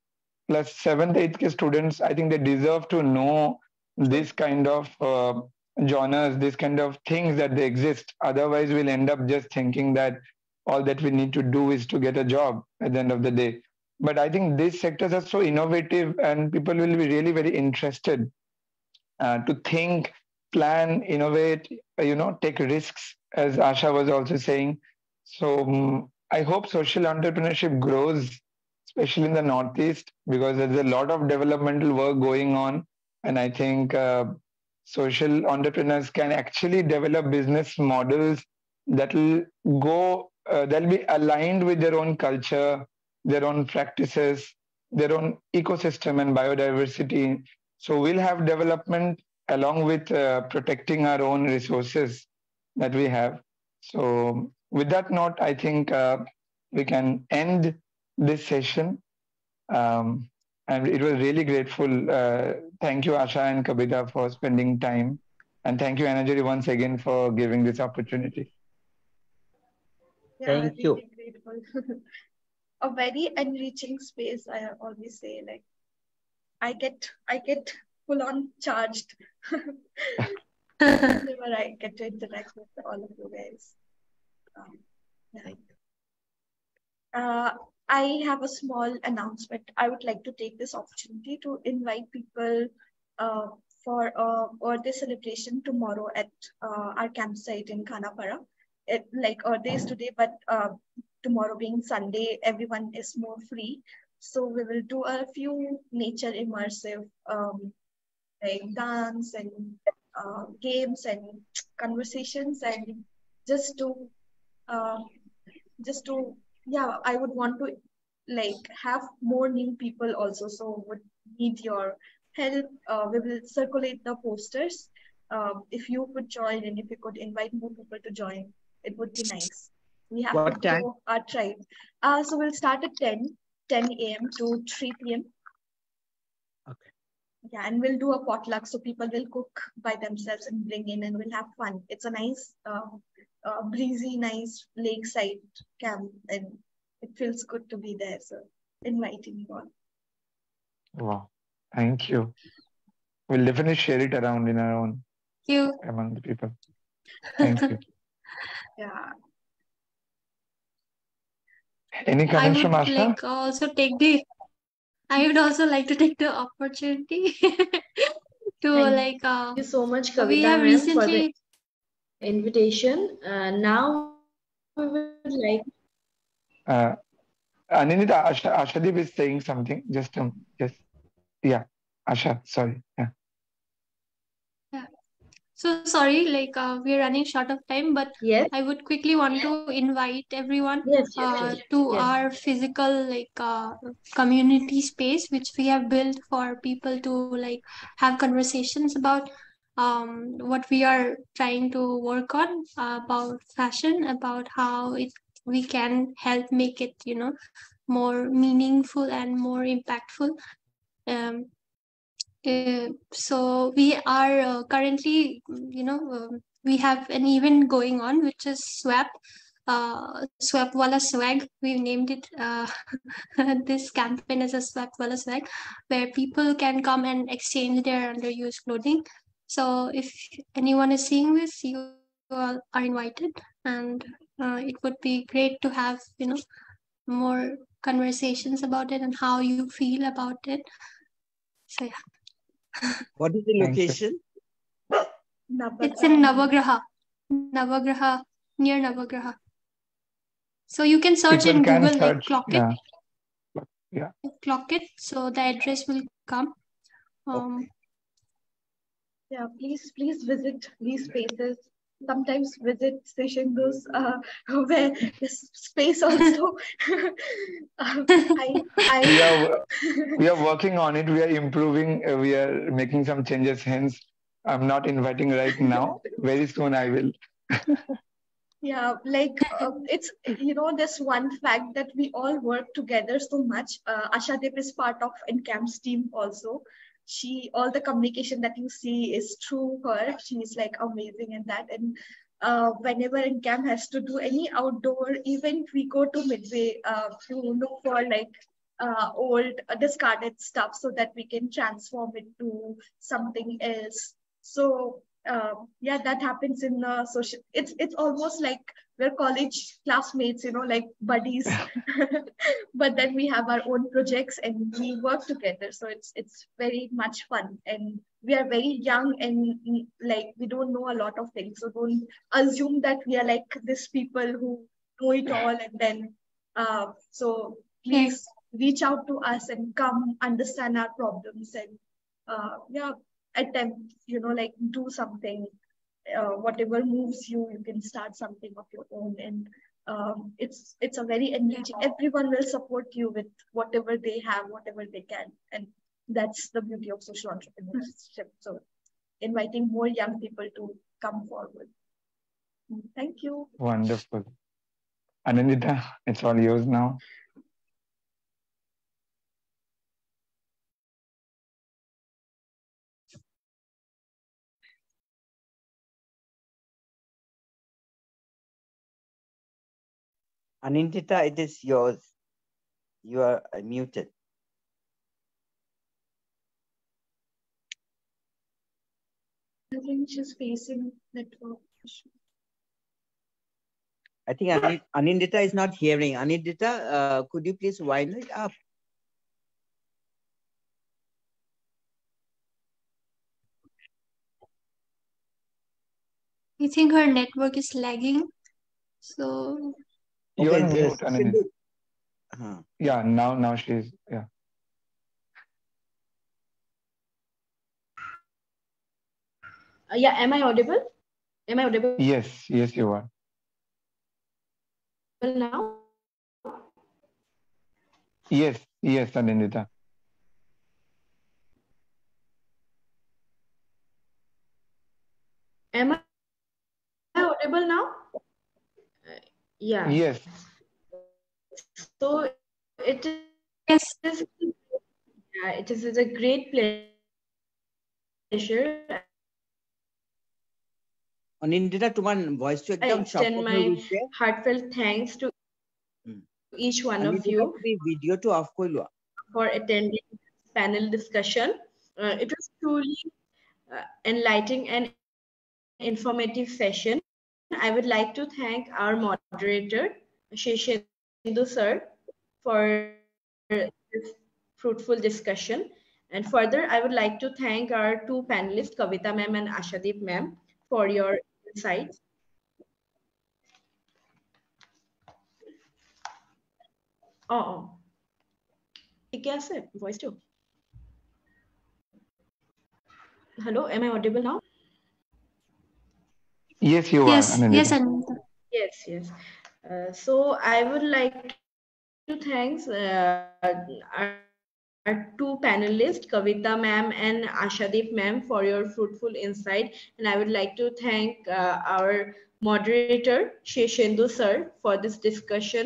C: plus seventh, eighth grade students, I think they deserve to know this kind of genres, this kind of things that they exist. Otherwise, we'll end up just thinking that all that we need to do is to get a job at the end of the day. But I think these sectors are so innovative, and people will be really very interested to think, plan, innovate, take risks, as Asha was also saying. So I hope social entrepreneurship grows, especially in the Northeast, because there's a lot of developmental work going on. And I think social entrepreneurs can actually develop business models that will that'll be aligned with their own culture, their own practices, their own ecosystem and biodiversity. So we'll have development along with protecting our own resources that we have. So with that note, I think we can end this session. And it was really grateful. Thank you, Asha and Kabita, for spending time. And thank you, Anajari, once again for giving this opportunity.
D: Yeah,
F: thank you.
D: Really grateful. A very enriching space, I always say. Like I get full on charged whenever I get to interact with all of you guys. I have a small announcement. I would like to take this opportunity to invite people for a birthday celebration tomorrow at our campsite in Khanapara. Like Earth Day is today, but tomorrow being Sunday, everyone is more free. So we will do a few nature immersive like dance and games and conversations, and just to yeah, I would want to like have more new people also, so would need your help. We will circulate the posters. If you could join and if you could invite more people to join, it would be nice. We have
F: What
D: to
F: time?
D: grow our tribe. So we'll start at 10 a.m. to 3 p.m.
F: Okay.
D: Yeah, and we'll do a potluck, so people will cook by themselves and bring in, and we'll have fun. It's a nice, breezy, nice lakeside camp, and it feels good to be there. So, inviting you all.
C: Wow, thank you. We'll definitely share it around in our own among the people. Thank you.
D: Yeah.
C: Any comments from Asha?
E: I would also like to take the opportunity to
B: Thank you so much, Kabita
E: we have
B: ma'am, for the
E: recently
B: invitation. Now we would like
C: Anindita, Ashadeep is saying something. Just yeah, Asha, sorry. Yeah.
E: So sorry, we are running short of time, but
B: yes,
E: I would quickly want to invite everyone
B: yes,
E: to
B: yes.
E: our physical community space, which we have built for people to have conversations about what we are trying to work on about fashion, about how we can help make it more meaningful and more impactful. So we are currently, we have an event going on, which is Swap Wala Swag. We named it this campaign as a Swap Wala Swag, where people can come and exchange their underused clothing. So if anyone is seeing this, you all are invited, and it would be great to have more conversations about it and how you feel about it. So yeah.
F: What is the location?
E: It's in Navagraha, near Navagraha. So you can search
C: People
E: in
C: can
E: Google,
C: search,
E: clock
C: yeah.
E: it.
C: Yeah.
E: Clock it, so the address will come.
D: Yeah, please visit these spaces. Sometimes visit Seshendu's where the space also.
C: We are working on it. We are improving. We are making some changes. Hence, I'm not inviting right now. Very soon I will.
D: Yeah, like it's this one fact that we all work together so much. Ashadeep is part of NCAM's team also. All the communication that you see is through her. She's like amazing in that. And whenever NCAM has to do any outdoor event, we go to Midway to look for like old discarded stuff so that we can transform it to something else. So yeah, that happens in social. It's almost like we're college classmates, like buddies. But then we have our own projects and we work together. So it's very much fun, and we are very young and like we don't know a lot of things. So don't assume that we are like these people who know it all. And then so please reach out to us and come understand our problems and yeah, attempt, like do something, whatever moves you, you can start something of your own. And it's a very enriching, everyone will support you with whatever they have, whatever they can. And that's the beauty of social entrepreneurship. So inviting more young people to come forward. Thank you.
C: Wonderful. Anindita, it's all yours now.
F: Anindita, it is yours. You are muted.
D: I think she's facing network issue.
F: I think Anindita is not hearing. Anindita, could you please wind it up?
E: I think her network is lagging. So
C: You're on
F: Okay,
C: mute, Anindita. Yeah, now she's, yeah.
B: Yeah, am I audible? Am I audible?
C: Yes, you are.
B: Now?
C: Yes, Anindita.
B: Am I audible now? Yeah.
C: Yes.
B: So it is.
E: yes,
B: Yeah, it is a great pleasure.
F: Anindita, তোমার voice to একদম
B: I
F: short
B: extend my heartfelt thanks to each one of you
F: video to off করলো
B: for attending this panel discussion. It was truly enlightening and informative session. I would like to thank our moderator, Shirshendu sir, for this fruitful discussion. And further, I would like to thank our two panelists, Kabita ma'am and Ashadeep ma'am, for your insights. कैसे voice too? Hello, am I audible now?
C: Yes, you are, Anindita.
E: Yes, Anindita.
B: Yes. So I would like to thank our two panelists, Kabita ma'am and Ashadeep ma'am, for your fruitful insight. And I would like to thank our moderator, Shirshendu sir, for this discussion.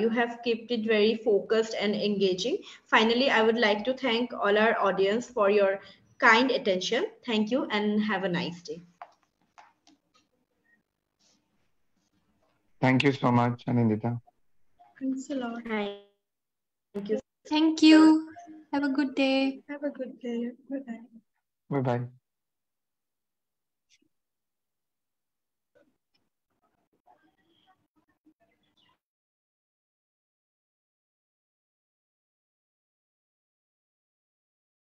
B: You have kept it very focused and engaging. Finally, I would like to thank all our audience for your kind attention. Thank you and have a nice day.
C: Thank you so much, Anindita.
D: Thanks a lot.
B: Thank you.
E: Thank you. Have a good day.
D: Have a good day. Bye-bye.
C: Bye-bye.